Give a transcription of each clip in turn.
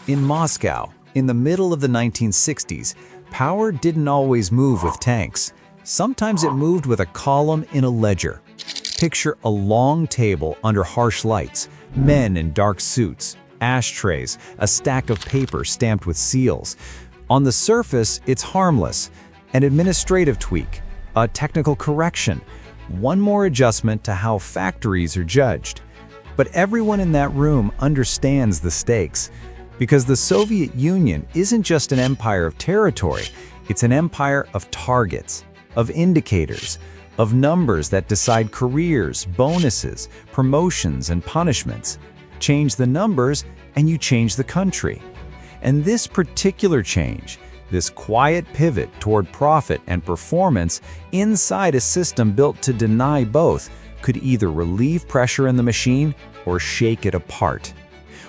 In Moscow, in the middle of the 1960s, power didn't always move with tanks. Sometimes it moved with a column in a ledger. Picture a long table under harsh lights, men in dark suits, ashtrays, a stack of paper stamped with seals. On the surface, it's harmless. An administrative tweak, a technical correction, one more adjustment to how factories are judged. But everyone in that room understands the stakes. Because the Soviet Union isn't just an empire of territory, it's an empire of targets, of indicators, of numbers that decide careers, bonuses, promotions, and punishments. Change the numbers, and you change the country. And this particular change, this quiet pivot toward profit and performance inside a system built to deny both, could either relieve pressure in the machine or shake it apart.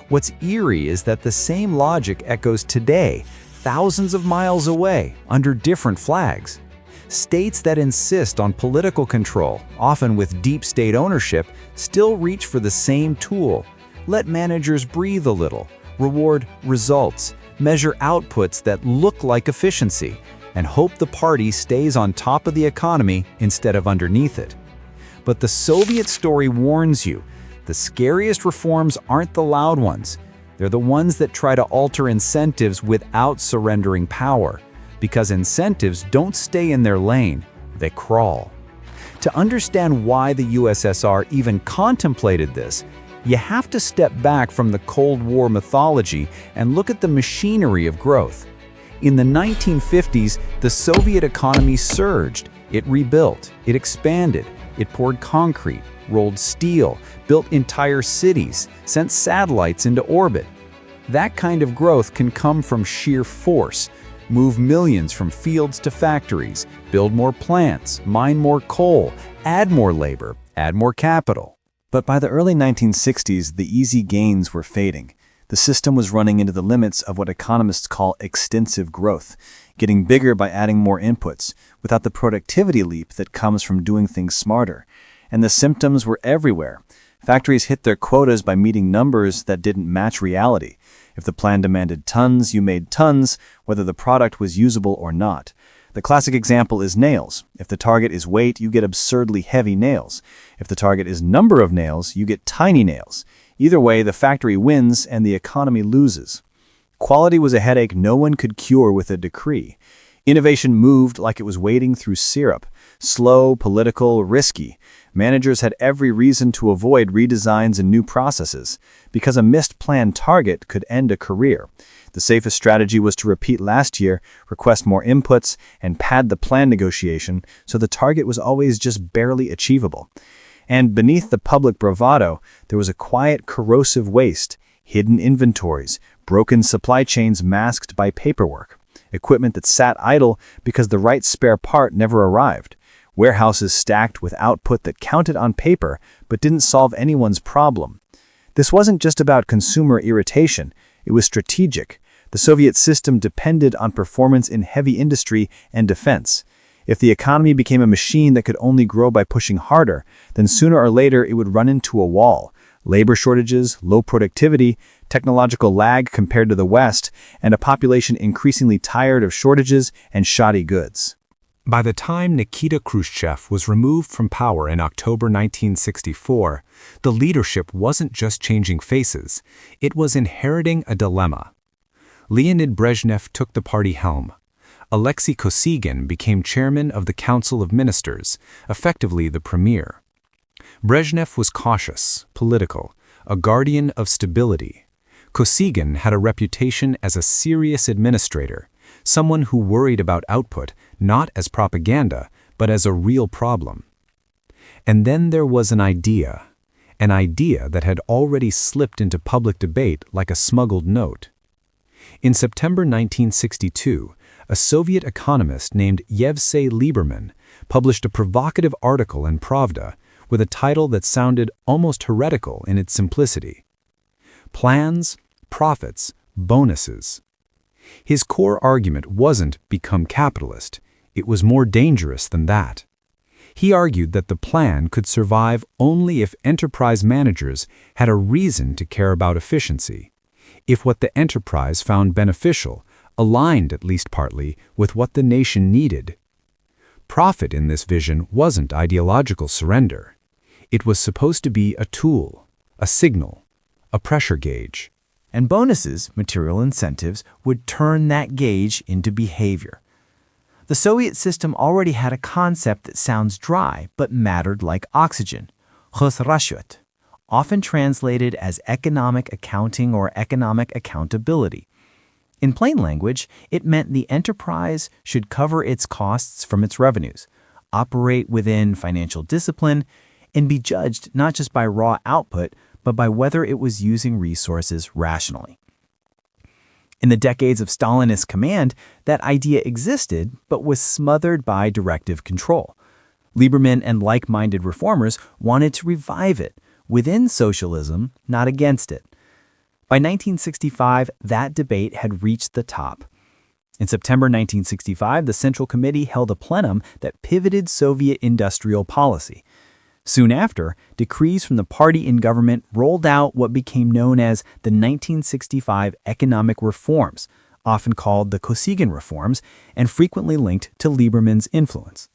What's eerie is that the same logic echoes today, thousands of miles away, under different flags. States that insist on political control, often with deep state ownership, still reach for the same tool. Let managers breathe a little, reward results, measure outputs that look like efficiency, and hope the party stays on top of the economy instead of underneath it. But the Soviet story warns you, the scariest reforms aren't the loud ones. They're the ones that try to alter incentives without surrendering power, because incentives don't stay in their lane, they crawl. To understand why the USSR even contemplated this, you have to step back from the Cold War mythology and look at the machinery of growth. In the 1950s, the Soviet economy surged. It rebuilt, it expanded, it poured concrete, rolled steel, built entire cities, sent satellites into orbit. That kind of growth can come from sheer force. Move millions from fields to factories, build more plants, mine more coal, add more labor, add more capital. But by the early 1960s, the easy gains were fading. The system was running into the limits of what economists call extensive growth, getting bigger by adding more inputs, without the productivity leap that comes from doing things smarter. And the symptoms were everywhere. Factories hit their quotas by meeting numbers that didn't match reality. If the plan demanded tons, you made tons, whether the product was usable or not. The classic example is nails. If the target is weight, you get absurdly heavy nails. If the target is number of nails, you get tiny nails. Either way, the factory wins and the economy loses. Quality was a headache no one could cure with a decree. Innovation moved like it was wading through syrup. Slow, political, risky. Managers had every reason to avoid redesigns and new processes, because a missed planned target could end a career. The safest strategy was to repeat last year, request more inputs, and pad the plan negotiation so the target was always just barely achievable. And beneath the public bravado, there was a quiet, corrosive waste, hidden inventories, broken supply chains masked by paperwork, equipment that sat idle because the right spare part never arrived, warehouses stacked with output that counted on paper but didn't solve anyone's problem. This wasn't just about consumer irritation, it was strategic. The Soviet system depended on performance in heavy industry and defense. If the economy became a machine that could only grow by pushing harder, then sooner or later it would run into a wall. Labor shortages, low productivity, technological lag compared to the West, and a population increasingly tired of shortages and shoddy goods. By the time Nikita Khrushchev was removed from power in October 1964, the leadership wasn't just changing faces, it was inheriting a dilemma. Leonid Brezhnev took the party helm. Alexei Kosygin became chairman of the Council of Ministers, effectively the premier. Brezhnev was cautious, political, a guardian of stability. Kosygin had a reputation as a serious administrator, someone who worried about output not as propaganda, but as a real problem. And then there was an idea that had already slipped into public debate like a smuggled note. In September 1962, a Soviet economist named Yevsei Lieberman published a provocative article in Pravda with a title that sounded almost heretical in its simplicity. Plans, profits, bonuses. His core argument wasn't become capitalist, it was more dangerous than that. He argued that the plan could survive only if enterprise managers had a reason to care about efficiency. if what the enterprise found beneficial aligned at least partly with what the nation needed. Profit in this vision wasn't ideological surrender. It was supposed to be a tool, a signal, a pressure gauge. And bonuses, material incentives, would turn that gauge into behavior. The Soviet system already had a concept that sounds dry but mattered like oxygen, хозрасчет, often translated as economic accounting or economic accountability. In plain language, it meant the enterprise should cover its costs from its revenues, operate within financial discipline, and be judged not just by raw output, but by whether it was using resources rationally. In the decades of Stalinist command, that idea existed, but was smothered by directive control. Lieberman and like-minded reformers wanted to revive it, within socialism, not against it. By 1965, that debate had reached the top. In September 1965, the Central Committee held a plenum that pivoted Soviet industrial policy. Soon after, decrees from the party in government rolled out what became known as the 1965 economic reforms, often called the Kosygin reforms, and frequently linked to Lieberman's influence.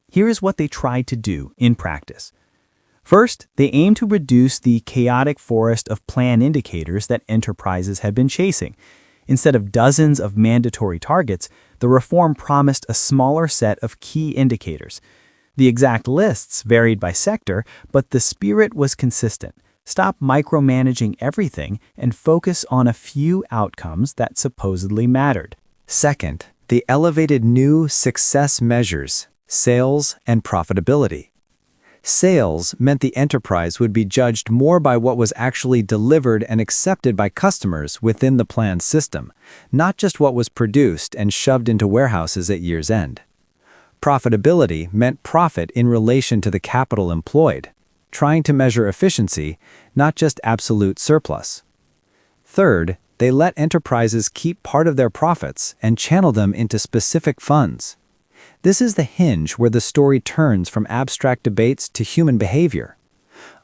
Here is what they tried to do in practice. First, they aimed to reduce the chaotic forest of plan indicators that enterprises had been chasing. Instead of dozens of mandatory targets, the reform promised a smaller set of key indicators. The exact lists varied by sector, but the spirit was consistent. Stop micromanaging everything and focus on a few outcomes that supposedly mattered. Second, they elevated new success measures, sales and profitability. Sales meant the enterprise would be judged more by what was actually delivered and accepted by customers within the planned system, not just what was produced and shoved into warehouses at year's end. Profitability meant profit in relation to the capital employed, trying to measure efficiency, not just absolute surplus. Third, they let enterprises keep part of their profits and channel them into specific funds. This is the hinge where the story turns from abstract debates to human behavior.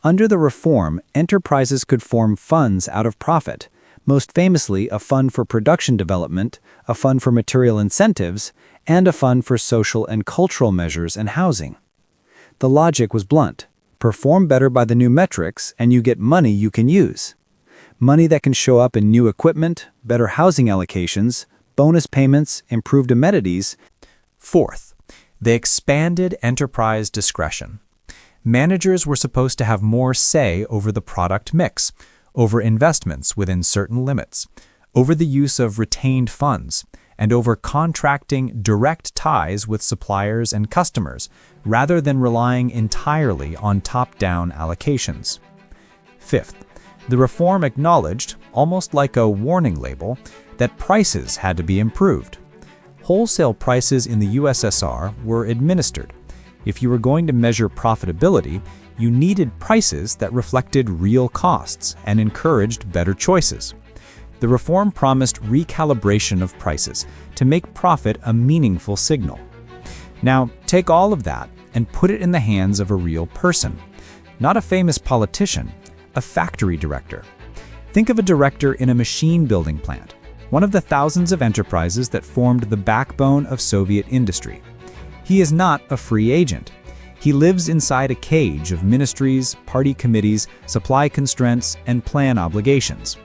Under the reform, enterprises could form funds out of profit, most famously a fund for production development, a fund for material incentives, and a fund for social and cultural measures and housing. The logic was blunt. Perform better by the new metrics, and you get money you can use. Money that can show up in new equipment, better housing allocations, bonus payments, improved amenities. Fourth, they expanded enterprise discretion. Managers were supposed to have more say over the product mix, over investments within certain limits, over the use of retained funds, and over contracting direct ties with suppliers and customers, rather than relying entirely on top-down allocations. Fifth, the reform acknowledged, almost like a warning label, that prices had to be improved. Wholesale prices in the USSR were administered. If you were going to measure profitability, you needed prices that reflected real costs and encouraged better choices. The reform promised recalibration of prices to make profit a meaningful signal. Now, take all of that and put it in the hands of a real person. Not a famous politician, a factory director. Think of a director in a machine-building plant, one of the thousands of enterprises that formed the backbone of Soviet industry. He is not a free agent. He lives inside a cage of ministries, party committees, supply constraints, and plan obligations.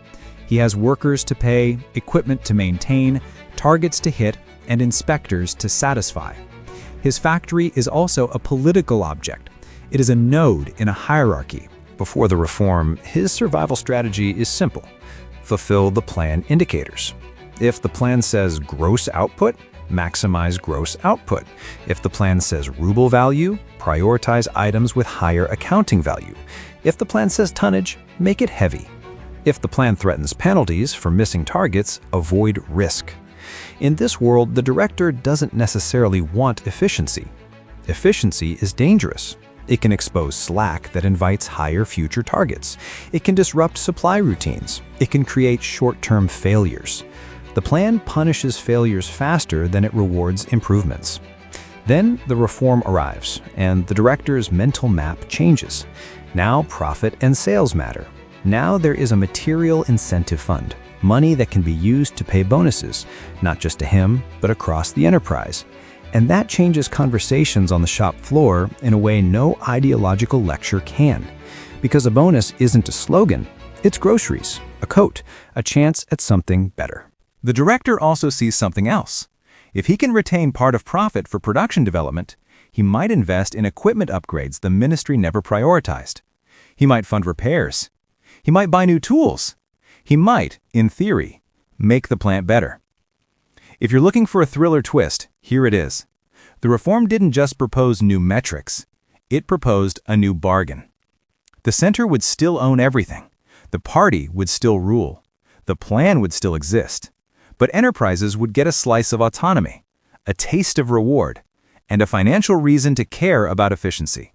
He has workers to pay, equipment to maintain, targets to hit, and inspectors to satisfy. His factory is also a political object. It is a node in a hierarchy. Before the reform, his survival strategy is simple. Fulfill the plan indicators. If the plan says gross output, maximize gross output. If the plan says ruble value, prioritize items with higher accounting value. If the plan says tonnage, make it heavy. If the plan threatens penalties for missing targets, avoid risk. In this world, the director doesn't necessarily want efficiency. Efficiency is dangerous. It can expose slack that invites higher future targets. It can disrupt supply routines. It can create short-term failures. The plan punishes failures faster than it rewards improvements. Then the reform arrives, and the director's mental map changes. Now profit and sales matter. Now there is a material incentive fund, money that can be used to pay bonuses, not just to him, but across the enterprise. And that changes conversations on the shop floor in a way no ideological lecture can. Because a bonus isn't a slogan, it's groceries, a coat, a chance at something better. The director also sees something else. If he can retain part of profit for production development, he might invest in equipment upgrades the ministry never prioritized. He might fund repairs. He might buy new tools. He might, in theory, make the plant better. If you're looking for a thriller twist, here it is. The reform didn't just propose new metrics. It proposed a new bargain. The center would still own everything. The party would still rule. The plan would still exist. But enterprises would get a slice of autonomy, a taste of reward, and a financial reason to care about efficiency.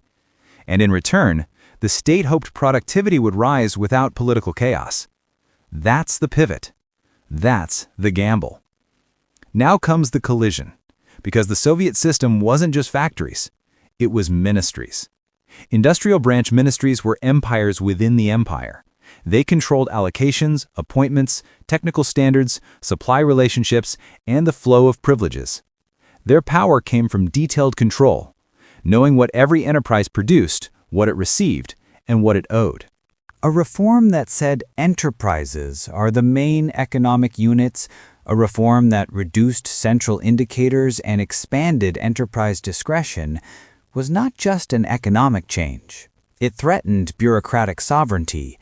And in return, the state hoped productivity would rise without political chaos. That's the pivot. That's the gamble. Now comes the collision, because the Soviet system wasn't just factories, it was ministries. Industrial branch ministries were empires within the empire. They controlled allocations, appointments, technical standards, supply relationships, and the flow of privileges. Their power came from detailed control, knowing what every enterprise produced, what it received, and what it owed. A reform that said enterprises are the main economic units, a reform that reduced central indicators and expanded enterprise discretion, was not just an economic change. It threatened bureaucratic sovereignty,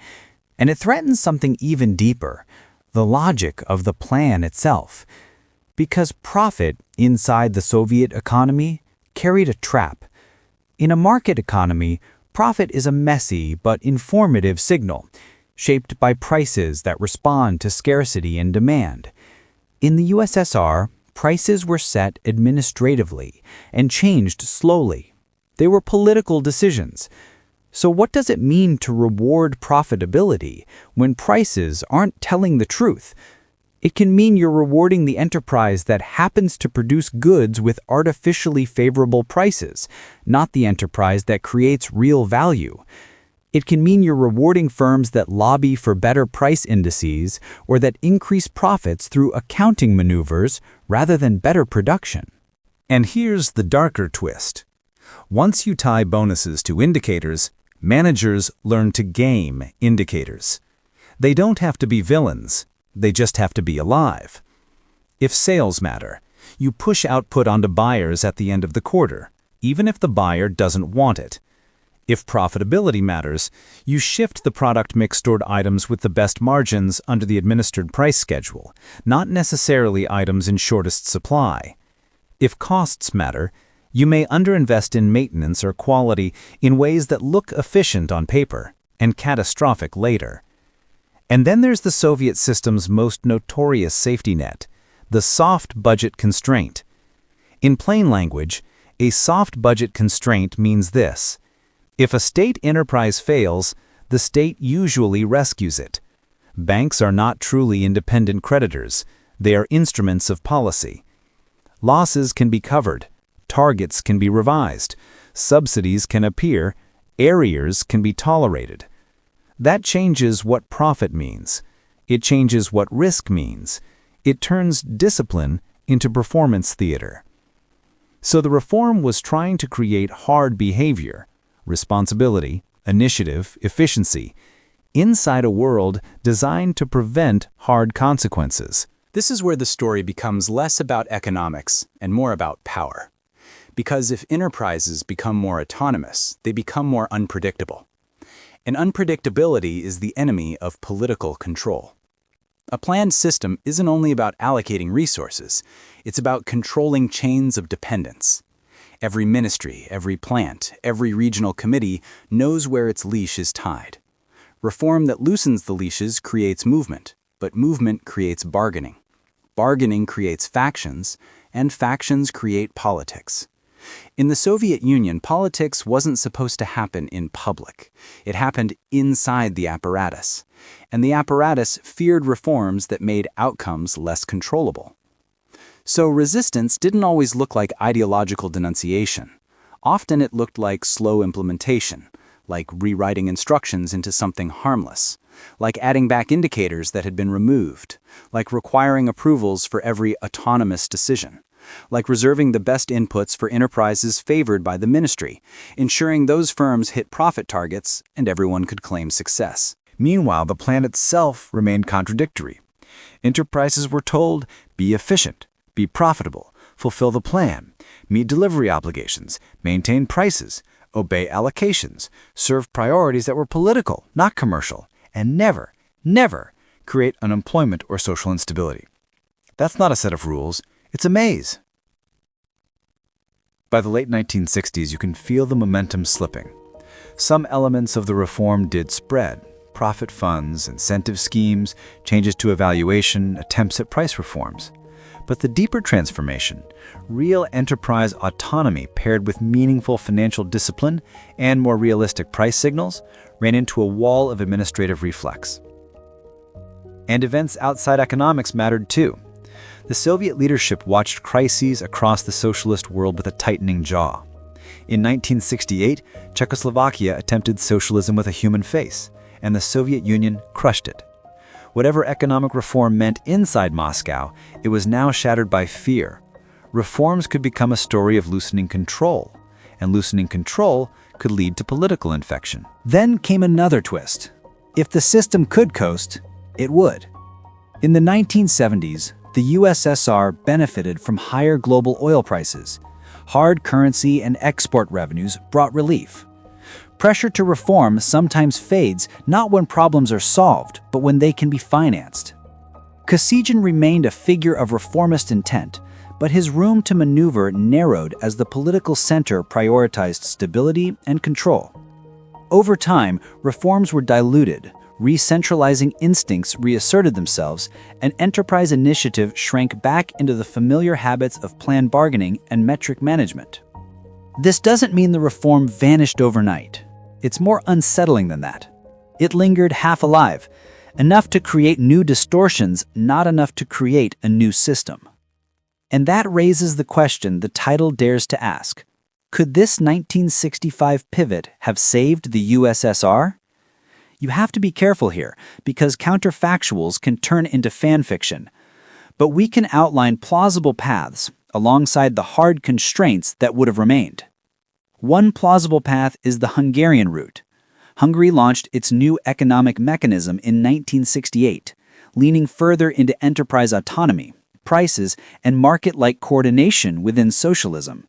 and it threatened something even deeper, the logic of the plan itself. Because profit inside the Soviet economy carried a trap. In a market economy, profit is a messy but informative signal, shaped by prices that respond to scarcity and demand. In the USSR, prices were set administratively and changed slowly. They were political decisions. So what does it mean to reward profitability when prices aren't telling the truth? It can mean you're rewarding the enterprise that happens to produce goods with artificially favorable prices, not the enterprise that creates real value. It can mean you're rewarding firms that lobby for better price indices or that increase profits through accounting maneuvers rather than better production. And here's the darker twist. Once you tie bonuses to indicators, managers learn to game indicators. They don't have to be villains. They just have to be alive. If sales matter, you push output onto buyers at the end of the quarter, even if the buyer doesn't want it. If profitability matters, you shift the product mix toward items with the best margins under the administered price schedule, not necessarily items in shortest supply. If costs matter, you may underinvest in maintenance or quality in ways that look efficient on paper and catastrophic later. And then there's the Soviet system's most notorious safety net, the soft budget constraint. In plain language, a soft budget constraint means this. If a state enterprise fails, the state usually rescues it. Banks are not truly independent creditors. They are instruments of policy. Losses can be covered. Targets can be revised. Subsidies can appear. Arrears can be tolerated. That changes what profit means. It changes what risk means. It turns discipline into performance theater. So the reform was trying to create hard behavior, responsibility, initiative, efficiency, inside a world designed to prevent hard consequences. This is where the story becomes less about economics and more about power. Because if enterprises become more autonomous, they become more unpredictable. And unpredictability is the enemy of political control. A planned system isn't only about allocating resources, it's about controlling chains of dependence. Every ministry, every plant, every regional committee knows where its leash is tied. Reform that loosens the leashes creates movement, but movement creates bargaining. Bargaining creates factions, and factions create politics. In the Soviet Union, politics wasn't supposed to happen in public. It happened inside the apparatus. And the apparatus feared reforms that made outcomes less controllable. So resistance didn't always look like ideological denunciation. Often it looked like slow implementation, like rewriting instructions into something harmless, like adding back indicators that had been removed, like requiring approvals for every autonomous decision, like reserving the best inputs for enterprises favored by the ministry, ensuring those firms hit profit targets and everyone could claim success. Meanwhile, the plan itself remained contradictory. Enterprises were told, be efficient, be profitable, fulfill the plan, meet delivery obligations, maintain prices, obey allocations, serve priorities that were political, not commercial, and never, never create unemployment or social instability. That's not a set of rules, it's a maze. By the late 1960s, you can feel the momentum slipping. Some elements of the reform did spread. Profit funds, incentive schemes, changes to evaluation, attempts at price reforms. But the deeper transformation, real enterprise autonomy paired with meaningful financial discipline and more realistic price signals, ran into a wall of administrative reflex. And events outside economics mattered too. The Soviet leadership watched crises across the socialist world with a tightening jaw. In 1968, Czechoslovakia attempted socialism with a human face, and the Soviet Union crushed it. Whatever economic reform meant inside Moscow, it was now shattered by fear. Reforms could become a story of loosening control, and loosening control could lead to political infection. Then came another twist. If the system could coast, it would. In the 1970s, the USSR benefited from higher global oil prices. Hard currency and export revenues brought relief. Pressure to reform sometimes fades not when problems are solved, but when they can be financed. Kosygin remained a figure of reformist intent, but his room to maneuver narrowed as the political center prioritized stability and control. Over time, reforms were diluted, re-centralizing instincts reasserted themselves, and enterprise initiative shrank back into the familiar habits of planned bargaining and metric management. This doesn't mean the reform vanished overnight. It's more unsettling than that. It lingered half alive, enough to create new distortions, not enough to create a new system. And that raises the question the title dares to ask. Could this 1965 pivot have saved the USSR? You have to be careful here, because counterfactuals can turn into fan fiction. But we can outline plausible paths alongside the hard constraints that would have remained. One plausible path is the Hungarian route. Hungary launched its new economic mechanism in 1968, leaning further into enterprise autonomy, prices, and market-like coordination within socialism.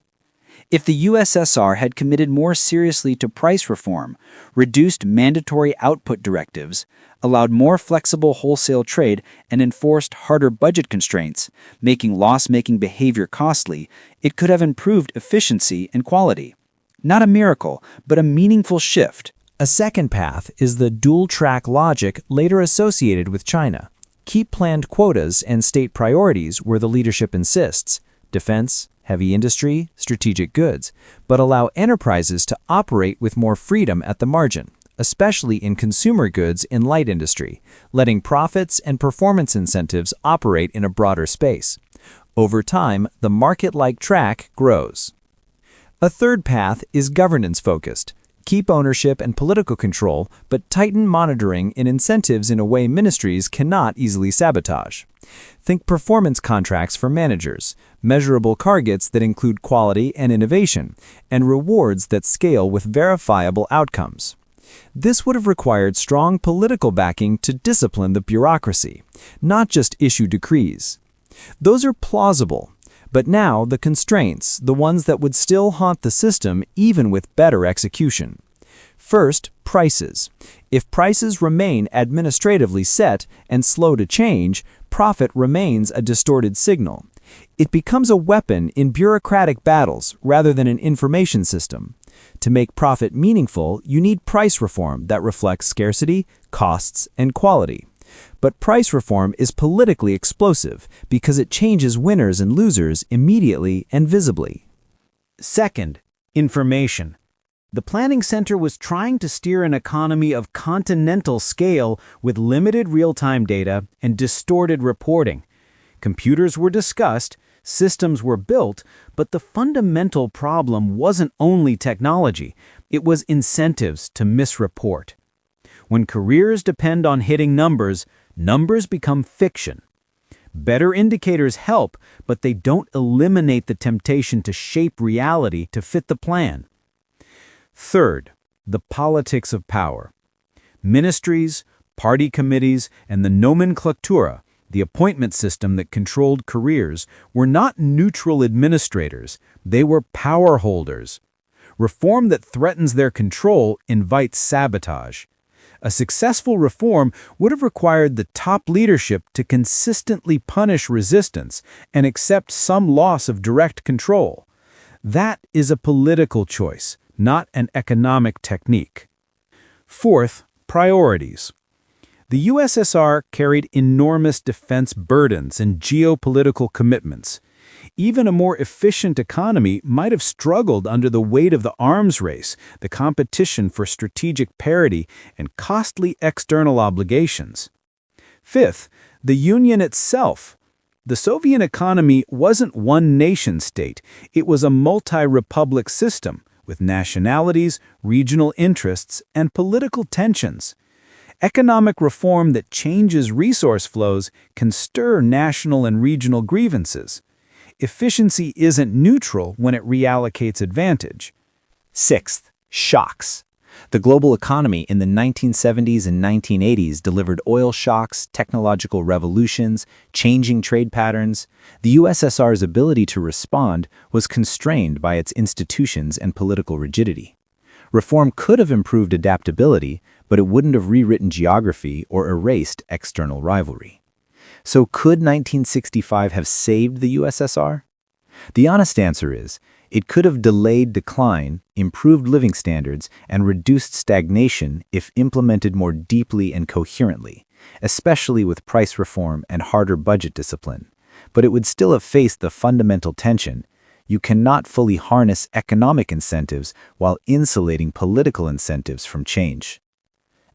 If the USSR had committed more seriously to price reform, reduced mandatory output directives, allowed more flexible wholesale trade, and enforced harder budget constraints, making loss-making behavior costly, it could have improved efficiency and quality. Not a miracle, but a meaningful shift. A second path is the dual-track logic later associated with China. Keep planned quotas and state priorities where the leadership insists, defense, heavy industry, strategic goods, but allow enterprises to operate with more freedom at the margin, especially in consumer goods in light industry, letting profits and performance incentives operate in a broader space. Over time, the market-like track grows. A third path is governance-focused. Keep ownership and political control, but tighten monitoring and incentives in a way ministries cannot easily sabotage. Think performance contracts for managers, measurable targets that include quality and innovation, and rewards that scale with verifiable outcomes. This would have required strong political backing to discipline the bureaucracy, not just issue decrees. Those are plausible, but now the constraints, the ones that would still haunt the system even with better execution. First, prices. If prices remain administratively set and slow to change, profit remains a distorted signal. It becomes a weapon in bureaucratic battles rather than an information system. To make profit meaningful, you need price reform that reflects scarcity, costs, and quality. But price reform is politically explosive because it changes winners and losers immediately and visibly. Second, information. The Planning Center was trying to steer an economy of continental scale with limited real-time data and distorted reporting. Computers were discussed, systems were built, but the fundamental problem wasn't only technology, it was incentives to misreport. When careers depend on hitting numbers, numbers become fiction. Better indicators help, but they don't eliminate the temptation to shape reality to fit the plan. Third, the politics of power. Ministries, party committees, and the nomenclatura, the appointment system that controlled careers, were not neutral administrators, they were power holders. Reform that threatens their control invites sabotage. A successful reform would have required the top leadership to consistently punish resistance and accept some loss of direct control. That is a political choice, not an economic technique. Fourth, priorities. The USSR carried enormous defense burdens and geopolitical commitments. Even a more efficient economy might have struggled under the weight of the arms race, the competition for strategic parity, and costly external obligations. Fifth, the Union itself. The Soviet economy wasn't one nation-state, it was a multi-republic system with nationalities, regional interests, and political tensions. Economic reform that changes resource flows can stir national and regional grievances. Efficiency isn't neutral when it reallocates advantage. Sixth, shocks. The global economy in the 1970s and 1980s delivered oil shocks, technological revolutions, changing trade patterns. The USSR's ability to respond was constrained by its institutions and political rigidity. Reform could have improved adaptability, but it wouldn't have rewritten geography or erased external rivalry. So could 1965 have saved the USSR? The honest answer is, it could have delayed decline, improved living standards, and reduced stagnation if implemented more deeply and coherently, especially with price reform and harder budget discipline. But it would still have faced the fundamental tension: you cannot fully harness economic incentives while insulating political incentives from change.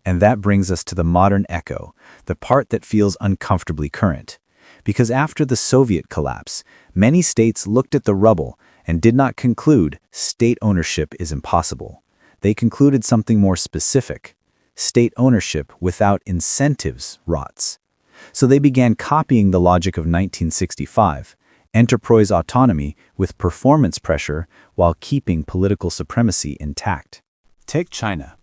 And that brings us to the modern echo, the part that feels uncomfortably current. Because after the Soviet collapse, many states looked at the rubble and did not conclude state ownership is impossible. They concluded something more specific. State ownership without incentives rots. So they began copying the logic of 1965, enterprise autonomy with performance pressure while keeping political supremacy intact. Take China.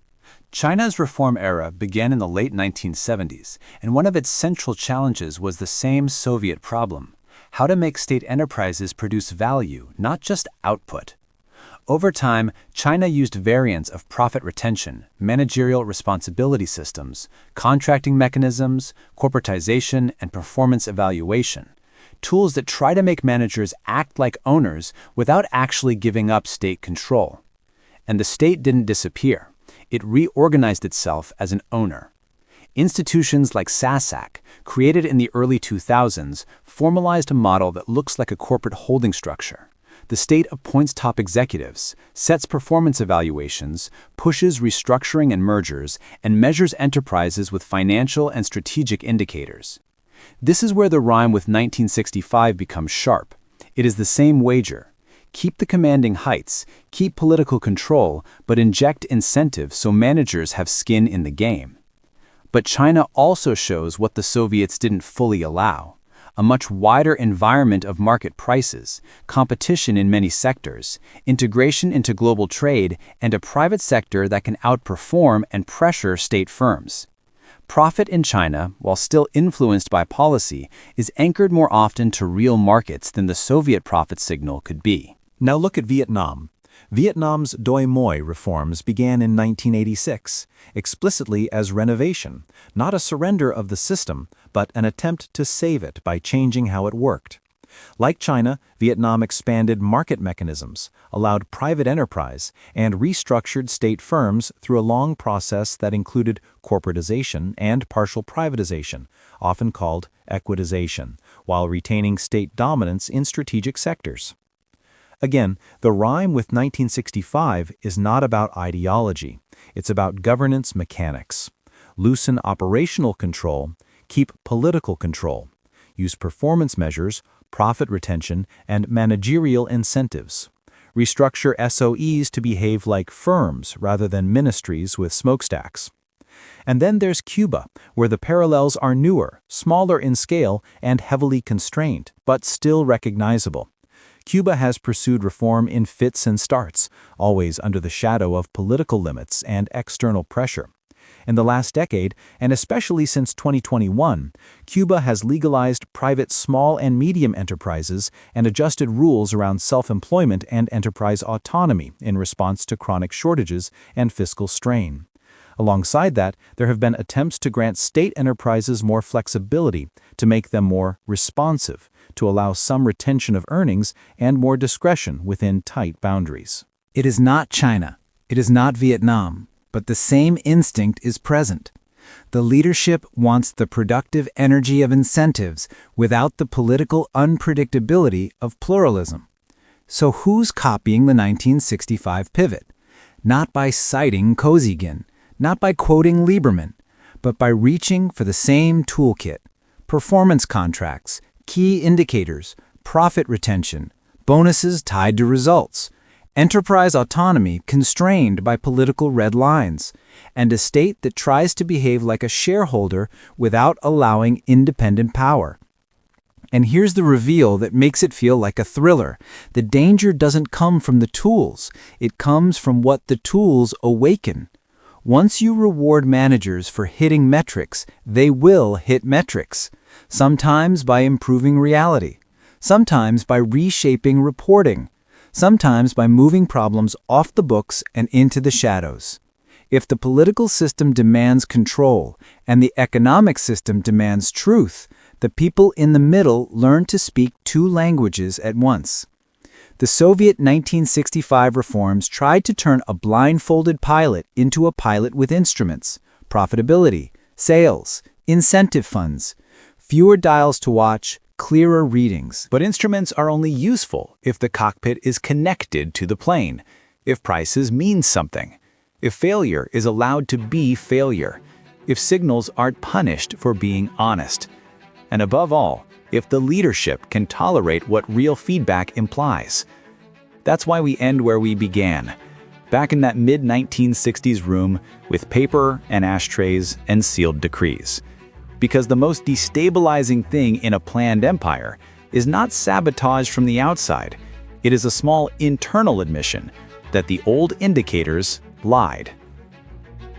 China's reform era began in the late 1970s, and one of its central challenges was the same Soviet problem: how to make state enterprises produce value, not just output. Over time, China used variants of profit retention, managerial responsibility systems, contracting mechanisms, corporatization, and performance evaluation, tools that try to make managers act like owners without actually giving up state control. And the state didn't disappear. It reorganized itself as an owner. Institutions like SASAC, created in the early 2000s, formalized a model that looks like a corporate holding structure. The state appoints top executives, sets performance evaluations, pushes restructuring and mergers, and measures enterprises with financial and strategic indicators. This is where the rhyme with 1965 becomes sharp. It is the same wager. Keep the commanding heights, keep political control, but inject incentives so managers have skin in the game. But China also shows what the Soviets didn't fully allow: a much wider environment of market prices, competition in many sectors, integration into global trade, and a private sector that can outperform and pressure state firms. Profit in China, while still influenced by policy, is anchored more often to real markets than the Soviet profit signal could be. Now look at Vietnam. Vietnam's Doi Moi reforms began in 1986, explicitly as renovation, not a surrender of the system, but an attempt to save it by changing how it worked. Like China, Vietnam expanded market mechanisms, allowed private enterprise, and restructured state firms through a long process that included corporatization and partial privatization, often called equitization, while retaining state dominance in strategic sectors. Again, the rhyme with 1965 is not about ideology. It's about governance mechanics. Loosen operational control, keep political control. Use performance measures, profit retention, and managerial incentives. Restructure SOEs to behave like firms rather than ministries with smokestacks. And then there's Cuba, where the parallels are newer, smaller in scale, and heavily constrained, but still recognizable. Cuba has pursued reform in fits and starts, always under the shadow of political limits and external pressure. In the last decade, and especially since 2021, Cuba has legalized private small and medium enterprises and adjusted rules around self-employment and enterprise autonomy in response to chronic shortages and fiscal strain. Alongside that, there have been attempts to grant state enterprises more flexibility, to make them more responsive, to allow some retention of earnings and more discretion within tight boundaries. It is not China. It is not Vietnam. But the same instinct is present. The leadership wants the productive energy of incentives without the political unpredictability of pluralism. So who's copying the 1965 pivot? Not by citing Kosygin, not by quoting Lieberman, but by reaching for the same toolkit: performance contracts, key indicators, profit retention, bonuses tied to results, enterprise autonomy constrained by political red lines, and a state that tries to behave like a shareholder without allowing independent power. And here's the reveal that makes it feel like a thriller. The danger doesn't come from the tools. It comes from what the tools awaken. Once you reward managers for hitting metrics, they will hit metrics, sometimes by improving reality, sometimes by reshaping reporting, sometimes by moving problems off the books and into the shadows. If the political system demands control and the economic system demands truth, the people in the middle learn to speak two languages at once. The Soviet 1965 reforms tried to turn a blindfolded pilot into a pilot with instruments: profitability, sales, incentive funds, fewer dials to watch, clearer readings. But instruments are only useful if the cockpit is connected to the plane, if prices mean something, if failure is allowed to be failure, if signals aren't punished for being honest, and above all, if the leadership can tolerate what real feedback implies. That's why we end where we began, back in that mid-1960s room with paper and ashtrays and sealed decrees. Because the most destabilizing thing in a planned empire is not sabotage from the outside. It is a small internal admission that the old indicators lied.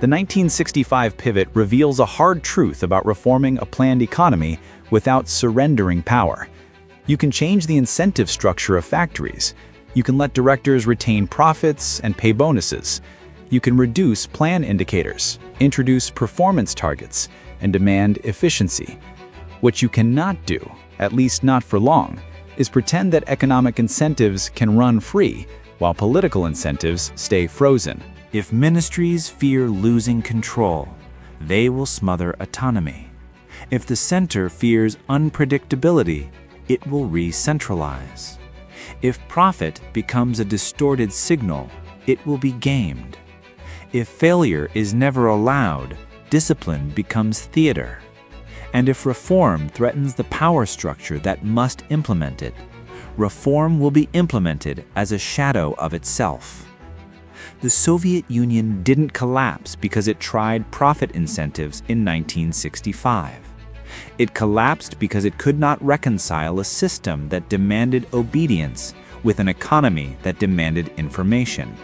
The 1965 pivot reveals a hard truth about reforming a planned economy without surrendering power. You can change the incentive structure of factories. You can let directors retain profits and pay bonuses. You can reduce plan indicators, introduce performance targets, and demand efficiency. What you cannot do, at least not for long, is pretend that economic incentives can run free while political incentives stay frozen. If ministries fear losing control, they will smother autonomy. If the center fears unpredictability, it will re-centralize. If profit becomes a distorted signal, it will be gamed. If failure is never allowed, discipline becomes theater. And if reform threatens the power structure that must implement it, reform will be implemented as a shadow of itself. The Soviet Union didn't collapse because it tried profit incentives in 1965. It collapsed because it could not reconcile a system that demanded obedience with an economy that demanded information.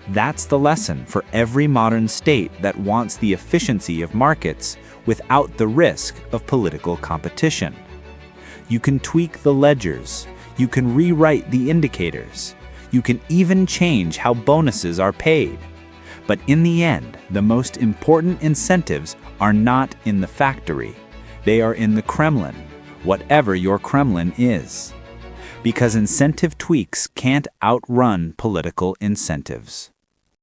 That's the lesson for every modern state that wants the efficiency of markets without the risk of political competition. You can tweak the ledgers, you can rewrite the indicators, you can even change how bonuses are paid. But in the end, the most important incentives are not in the factory. They are in the Kremlin, whatever your Kremlin is. Because incentive tweaks can't outrun political incentives.